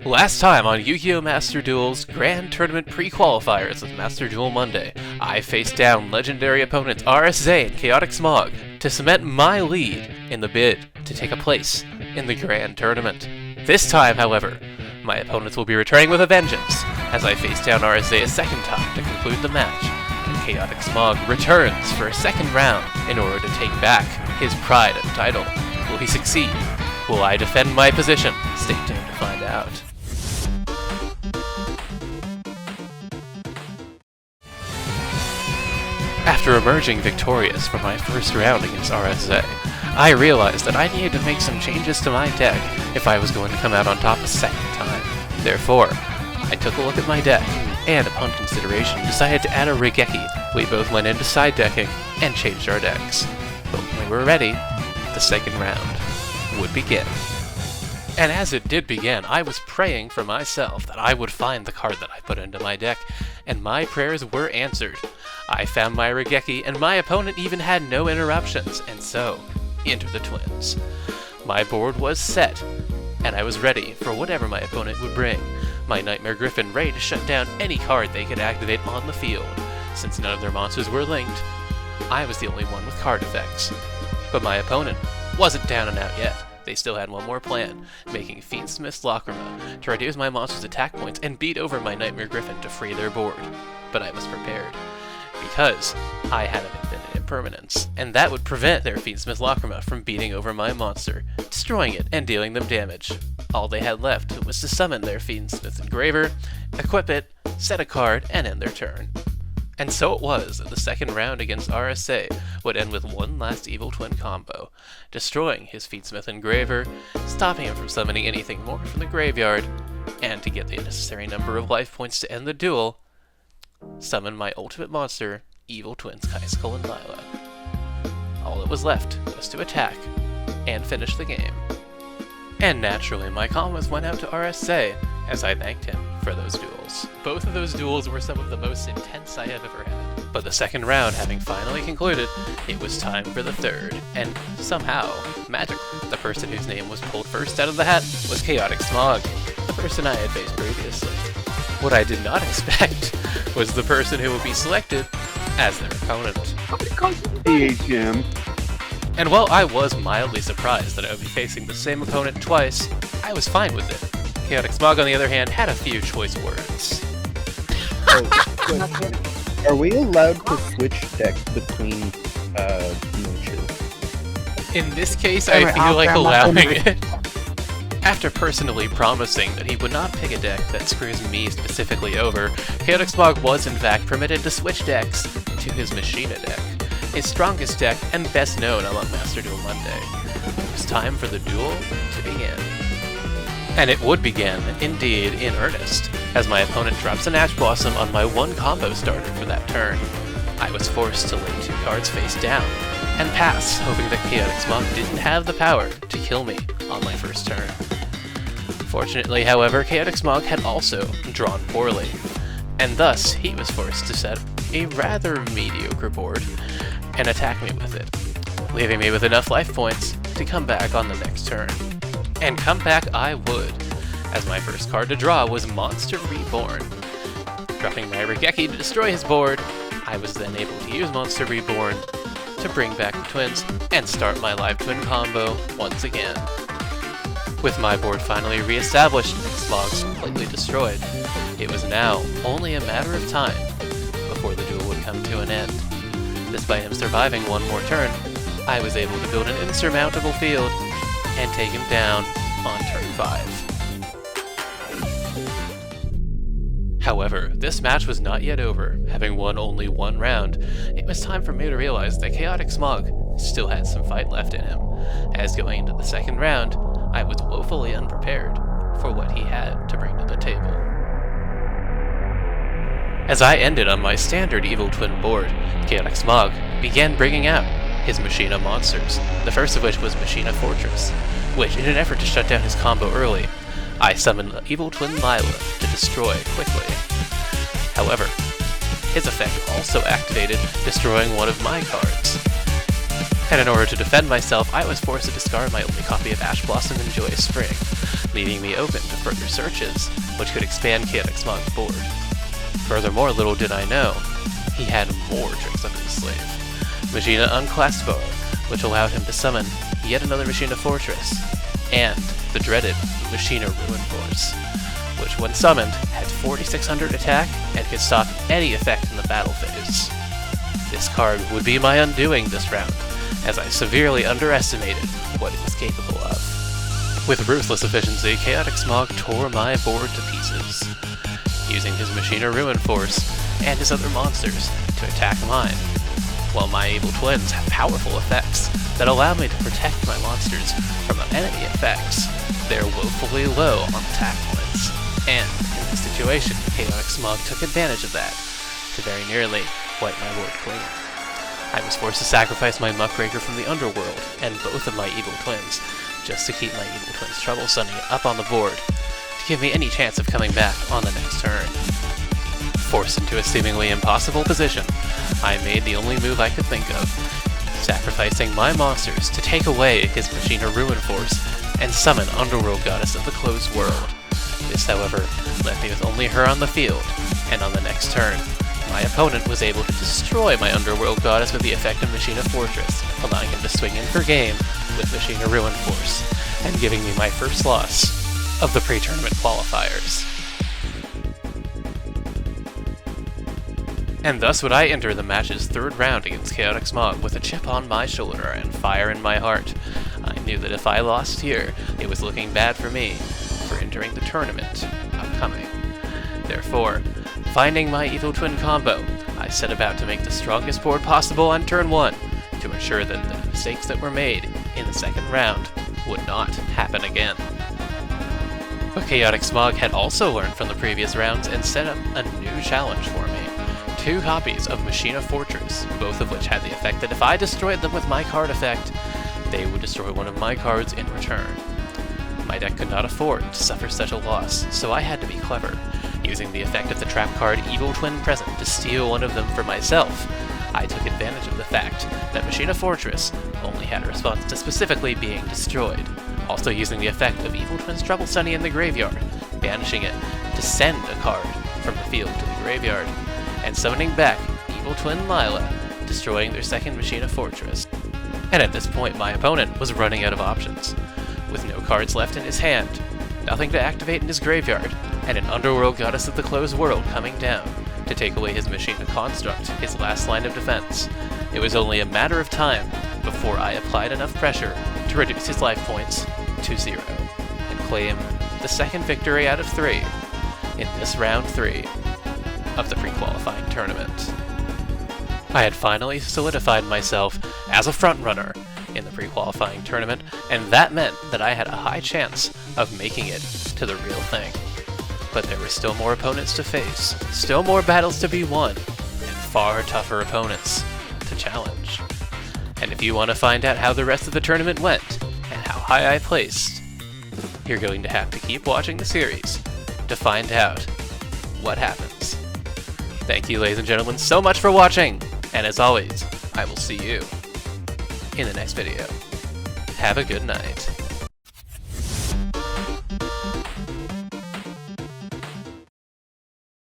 Last time on Yu-Gi-Oh! Master Duel's Grand Tournament Pre-Qualifiers of Master Duel Monday, I faced down legendary opponents RSA and Chaotic Smaug to cement my lead in the bid to take a place in the Grand Tournament. This time, however, my opponents will be returning with a vengeance as I face down RSA a second time to conclude the match, and Chaotic Smaug returns for a second round in order to take back his pride and title. Will he succeed? Will I defend my position? Stay tuned to find out. After emerging victorious from my first round against RSA, I realized that I needed to make some changes to my deck if I was going to come out on top a second time. Therefore, I took a look at my deck, and upon consideration decided to add a Regeki. We both went into side decking and changed our decks. But when we were ready, the second round would begin. And as it did begin, I was praying for myself that I would find the card that I put into my deck, and my prayers were answered. I found my Regeki, and my opponent even had no interruptions, and so, enter the twins. My board was set, and I was ready for whatever my opponent would bring. My Nightmare Griffin ready to shut down any card they could activate on the field. Since none of their monsters were linked, I was the only one with card effects. But my opponent wasn't down and out yet. They still had one more plan, making Fiendsmith's Lacrima to reduce my monster's attack points and beat over my Nightmare Griffin to free their board. But I was prepared, because I had an infinite impermanence, and that would prevent their Fiendsmith's Lacrima from beating over my monster, destroying it and dealing them damage. All they had left was to summon their Fiendsmith Engraver, equip it, set a card, and end their turn. And so it was that the second round against RSA would end with one last Evil Twin combo, destroying his Fiendsmith Engraver, stopping him from summoning anything more from the graveyard, and to get the necessary number of life points to end the duel, summon my ultimate monster, Evil Twins Kaiskull and Lila. All that was left was to attack and finish the game. And naturally, my comments went out to RSA as I thanked him for those duels. Both of those duels were some of the most intense I have ever had. But the second round having finally concluded, it was time for the third, and somehow, magically, the person whose name was pulled first out of the hat was Chaotic Smaug, the person I had faced previously. What I did not expect was the person who would be selected as their opponent. AHM. And while I was mildly surprised that I would be facing the same opponent twice, I was fine with it. Chaotic Smaug, on the other hand, had a few choice words. Are we allowed to switch decks between matches? In this case, I feel like allowing it. After personally promising that he would not pick a deck that screws me specifically over, Chaotic Smaug was in fact permitted to switch decks to his Machina deck, his strongest deck and best known among Master Duel Monday. It was time for the duel to begin. And it would begin, indeed, in earnest, as my opponent drops an Ash Blossom on my one combo starter for that turn. I was forced to lay 2 cards face down, and pass, hoping that Chaotic Smaug didn't have the power to kill me on my first turn. Fortunately, however, Chaotic Smaug had also drawn poorly, and thus he was forced to set a rather mediocre board and attack me with it, leaving me with enough life points to come back on the next turn. And come back I would, as my first card to draw was Monster Reborn. Dropping my Regeki to destroy his board, I was then able to use Monster Reborn to bring back the twins and start my live twin combo once again. With my board finally re-established and Smaug's completely destroyed, it was now only a matter of time before the duel would come to an end. Despite him surviving one more turn, I was able to build an insurmountable field and take him down on turn 5. However, this match was not yet over. Having won only one round, it was time for me to realize that Chaotic Smaug still had some fight left in him, as going into the second round, I was woefully unprepared for what he had to bring to the table. As I ended on my standard Evil Twin board, Chaotic Smaug began bringing out his Machina monsters, the first of which was Machina Fortress, which, in an effort to shut down his combo early, I summoned the Evil Twin Lila to destroy quickly. However, his effect also activated, destroying one of my cards. And in order to defend myself, I was forced to discard my only copy of Ash Blossom and Joyous Spring, leaving me open to further searches, which could expand Chaotic Smaug's board. Furthermore, little did I know, he had more tricks up his sleeve. Machina Unclassifier, which allowed him to summon yet another Machina Fortress, and the dreaded Machina Ruin Force, which when summoned had 4600 attack and could stop any effect in the battle phase. This card would be my undoing this round, as I severely underestimated what it was capable of. With ruthless efficiency, Chaotic Smaug tore my board to pieces, using his Machina Ruin Force and his other monsters to attack mine, while my evil twins have powerful effects that allow me to protect my monsters from enemy effects. They're woefully low on attack points, and in this situation, Chaotic Smaug took advantage of that to very nearly wipe my board clean. I was forced to sacrifice my Muckraker from the Underworld and both of my evil twins just to keep my evil twins Trouble Sunny up on the board to give me any chance of coming back on the next turn. Forced into a seemingly impossible position, I made the only move I could think of, sacrificing my monsters to take away his Machina Ruin Force and summon Underworld Goddess of the Closed World. This, however, left me with only her on the field, and on the next turn, my opponent was able to destroy my Underworld Goddess with the effect of Machina Fortress, allowing him to swing in for game with Machina Ruin Force, and giving me my first loss of the pre-tournament qualifiers. And thus would I enter the match's third round against Chaotic Smaug with a chip on my shoulder and fire in my heart. I knew that if I lost here, it was looking bad for me for entering the tournament upcoming. Therefore, finding my evil twin combo, I set about to make the strongest board possible on turn 1 to ensure that the mistakes that were made in the second round would not happen again. But Chaotic Smaug had also learned from the previous rounds and set up a new challenge for me. 2 copies of Machina Fortress, both of which had the effect that if I destroyed them with my card effect, they would destroy one of my cards in return. My deck could not afford to suffer such a loss, so I had to be clever, using the effect of the trap card Evil Twin Present to steal one of them for myself. I took advantage of the fact that Machina Fortress only had a response to specifically being destroyed, also using the effect of Evil Twin's Trouble Sunny in the graveyard, banishing it to send a card from the field to the graveyard, and summoning back Evil Twin Lila, destroying their second Machina Fortress. And at this point my opponent was running out of options, with no cards left in his hand, nothing to activate in his graveyard, and an Underworld Goddess of the Closed World coming down to take away his Machina Construct, his last line of defense. It was only a matter of time before I applied enough pressure to reduce his life points to 0, and claim the second victory out of 3 in this round 3 of the pre-qualifying tournament. I had finally solidified myself as a frontrunner in the pre-qualifying tournament, and that meant that I had a high chance of making it to the real thing. But there were still more opponents to face, still more battles to be won, and far tougher opponents to challenge. And if you want to find out how the rest of the tournament went, and how high I placed, you're going to have to keep watching the series to find out what happens. Thank you, ladies and gentlemen, so much for watching, and as always, I will see you in the next video. Have a good night.